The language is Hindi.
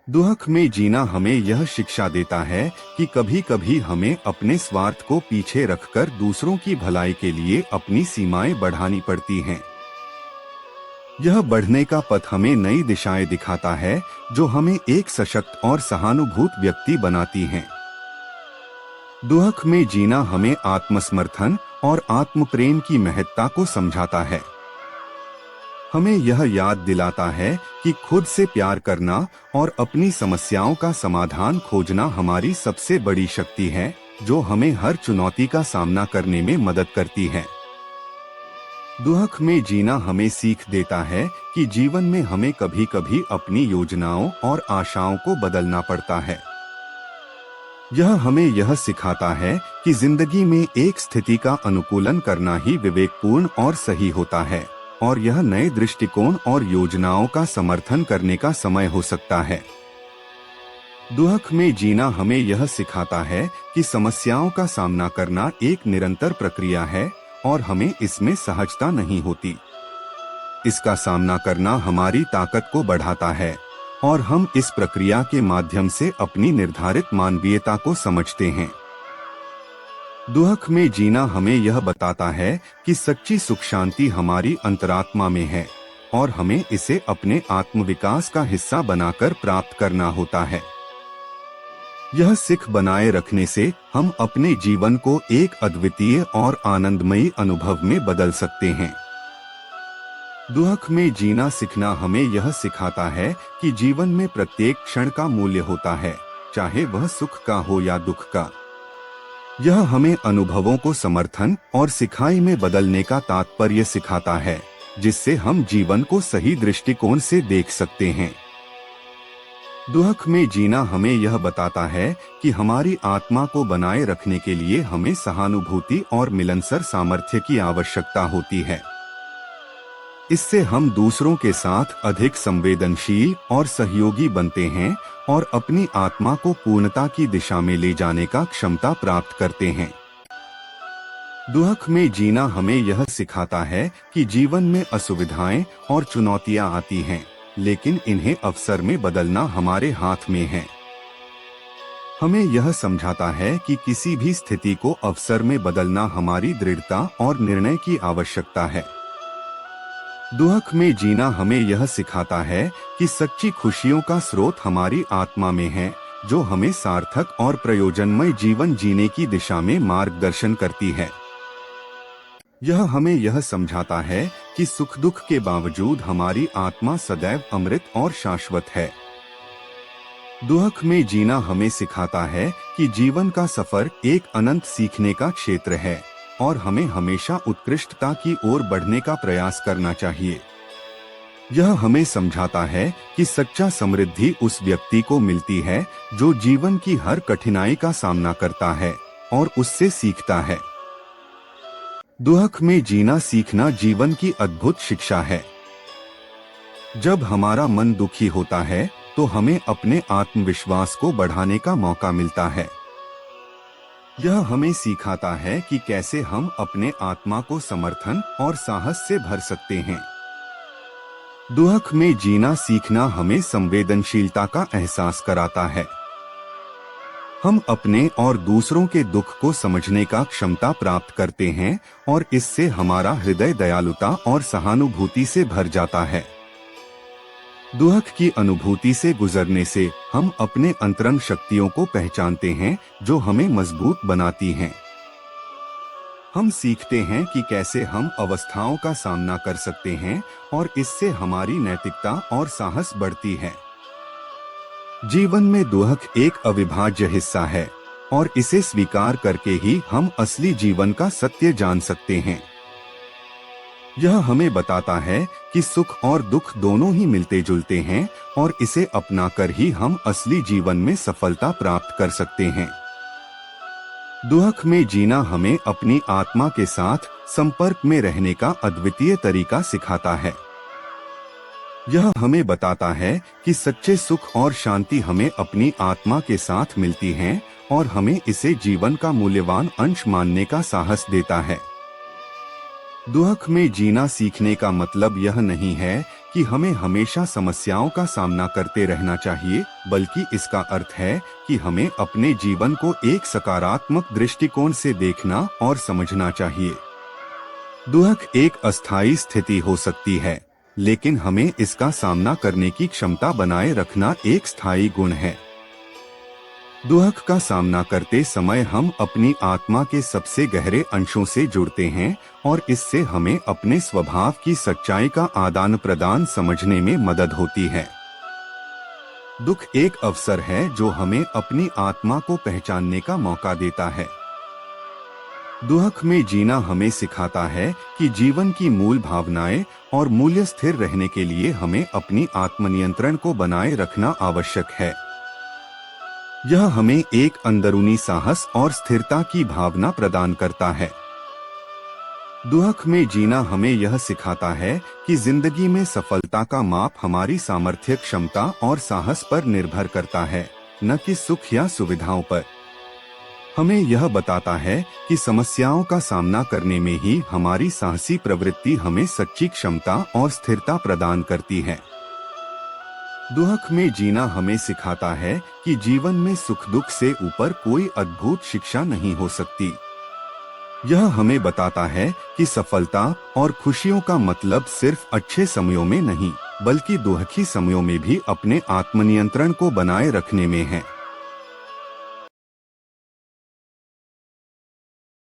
दुख में जीना हमें यह शिक्षा देता है कि कभी कभी हमें अपने स्वार्थ को पीछे रखकर दूसरों की भलाई के लिए अपनी सीमाएं बढ़ानी पड़ती हैं। यह बढ़ने का पथ हमें नई दिशाएं दिखाता है जो हमें एक सशक्त और सहानुभूत व्यक्ति बनाती हैं। दुख में जीना हमें आत्मसमर्थन और आत्मप्रेम की महत्ता को समझाता है। हमें यह याद दिलाता है कि खुद से प्यार करना और अपनी समस्याओं का समाधान खोजना हमारी सबसे बड़ी शक्ति है, जो हमें हर चुनौती का सामना करने में मदद करती है। दुख में जीना हमें सीख देता है कि जीवन में हमें कभी कभी अपनी योजनाओं और आशाओं को बदलना पड़ता है। यह हमें यह सिखाता है कि जिंदगी में एक स्थिति का अनुकूलन करना ही विवेकपूर्ण और सही होता है, और यह नए दृष्टिकोण और योजनाओं का समर्थन करने का समय हो सकता है। दुख में जीना हमें यह सिखाता है कि समस्याओं का सामना करना एक निरंतर प्रक्रिया है और हमें इसमें सहजता नहीं होती। इसका सामना करना हमारी ताकत को बढ़ाता है और हम इस प्रक्रिया के माध्यम से अपनी निर्धारित मानवीयता को समझते हैं। दुख में जीना हमें यह बताता है कि सच्ची सुख शांति हमारी अंतरात्मा में है और हमें इसे अपने आत्मविकास का हिस्सा बनाकर प्राप्त करना होता है। यह सीख बनाए रखने से हम अपने जीवन को एक अद्वितीय और आनंदमयी अनुभव में बदल सकते हैं। दुख में जीना सीखना हमें यह सिखाता है कि जीवन में प्रत्येक क्षण का मूल्य होता है, चाहे वह सुख का हो या दुख का। यह हमें अनुभवों को समर्थन और सिखाई में बदलने का तात्पर्य सिखाता है, जिससे हम जीवन को सही दृष्टिकोण से देख सकते हैं। दुख में जीना हमें यह बताता है कि हमारी आत्मा को बनाए रखने के लिए हमें सहानुभूति और मिलनसार सामर्थ्य की आवश्यकता होती है। इससे हम दूसरों के साथ अधिक संवेदनशील और सहयोगी बनते हैं और अपनी आत्मा को पूर्णता की दिशा में ले जाने का क्षमता प्राप्त करते हैं। दुख में जीना हमें यह सिखाता है कि जीवन में असुविधाएं और चुनौतियां आती हैं, लेकिन इन्हें अवसर में बदलना हमारे हाथ में है। हमें यह समझाता है कि किसी भी स्थिति को अवसर में बदलना हमारी दृढ़ता और निर्णय की आवश्यकता है। दुख में जीना हमें यह सिखाता है कि सच्ची खुशियों का स्रोत हमारी आत्मा में है, जो हमें सार्थक और प्रयोजनमय जीवन जीने की दिशा में मार्गदर्शन करती है। यह हमें यह समझाता है कि सुख दुख के बावजूद हमारी आत्मा सदैव अमृत और शाश्वत है। दुख में जीना हमें सिखाता है कि जीवन का सफर एक अनंत सीखने का क्षेत्र है और हमें हमेशा उत्कृष्टता की ओर बढ़ने का प्रयास करना चाहिए। यह हमें समझाता है कि सच्चा समृद्धि उस व्यक्ति को मिलती है जो जीवन की हर कठिनाई का सामना करता है और उससे सीखता है। दुख में जीना सीखना जीवन की अद्भुत शिक्षा है। जब हमारा मन दुखी होता है तो हमें अपने आत्मविश्वास को बढ़ाने का मौका मिलता है। यह हमें सिखाता है कि कैसे हम अपने आत्मा को समर्थन और साहस से भर सकते हैं। दुख में जीना सीखना हमें संवेदनशीलता का एहसास कराता है। हम अपने और दूसरों के दुख को समझने का क्षमता प्राप्त करते हैं और इससे हमारा हृदय दयालुता और सहानुभूति से भर जाता है। दुख की अनुभूति से गुजरने से हम अपने अंतरंग शक्तियों को पहचानते हैं जो हमें मजबूत बनाती हैं। हम सीखते हैं कि कैसे हम अवस्थाओं का सामना कर सकते हैं और इससे हमारी नैतिकता और साहस बढ़ती है। जीवन में दुख एक अविभाज्य हिस्सा है और इसे स्वीकार करके ही हम असली जीवन का सत्य जान सकते हैं। यह हमें बताता है कि सुख और दुख दोनों ही मिलते जुलते हैं और इसे अपनाकर ही हम असली जीवन में सफलता प्राप्त कर सकते हैं। दुख में जीना हमें अपनी आत्मा के साथ संपर्क में रहने का अद्वितीय तरीका सिखाता है। यह हमें बताता है कि सच्चे सुख और शांति हमें अपनी आत्मा के साथ मिलती हैं और हमें इसे जीवन का मूल्यवान अंश मानने का साहस देता है। दुख में जीना सीखने का मतलब यह नहीं है कि हमें हमेशा समस्याओं का सामना करते रहना चाहिए, बल्कि इसका अर्थ है कि हमें अपने जीवन को एक सकारात्मक दृष्टिकोण से देखना और समझना चाहिए। दुख एक अस्थायी स्थिति हो सकती है, लेकिन हमें इसका सामना करने की क्षमता बनाए रखना एक स्थायी गुण है। दुख का सामना करते समय हम अपनी आत्मा के सबसे गहरे अंशों से जुड़ते हैं और इससे हमें अपने स्वभाव की सच्चाई का आदान प्रदान समझने में मदद होती है। दुख एक अवसर है जो हमें अपनी आत्मा को पहचानने का मौका देता है। दुख में जीना हमें सिखाता है कि जीवन की मूल भावनाएं और मूल्य स्थिर रहने के लिए हमें अपनी आत्मनियंत्रण को बनाए रखना आवश्यक है। यह हमें एक अंदरूनी साहस और स्थिरता की भावना प्रदान करता है। दुख में जीना हमें यह सिखाता है कि जिंदगी में सफलता का माप हमारी सामर्थ्य, क्षमता और साहस पर निर्भर करता है, न कि सुख या सुविधाओं पर। हमें यह बताता है कि समस्याओं का सामना करने में ही हमारी साहसी प्रवृत्ति हमें सच्ची क्षमता और स्थिरता प्रदान करती है। दुख में जीना हमें सिखाता है कि जीवन में सुख दुख से ऊपर कोई अद्भुत शिक्षा नहीं हो सकती। यह हमें बताता है कि सफलता और खुशियों का मतलब सिर्फ अच्छे समयों में नहीं, बल्कि दुखी समयों में भी अपने आत्मनियंत्रण को बनाए रखने में है।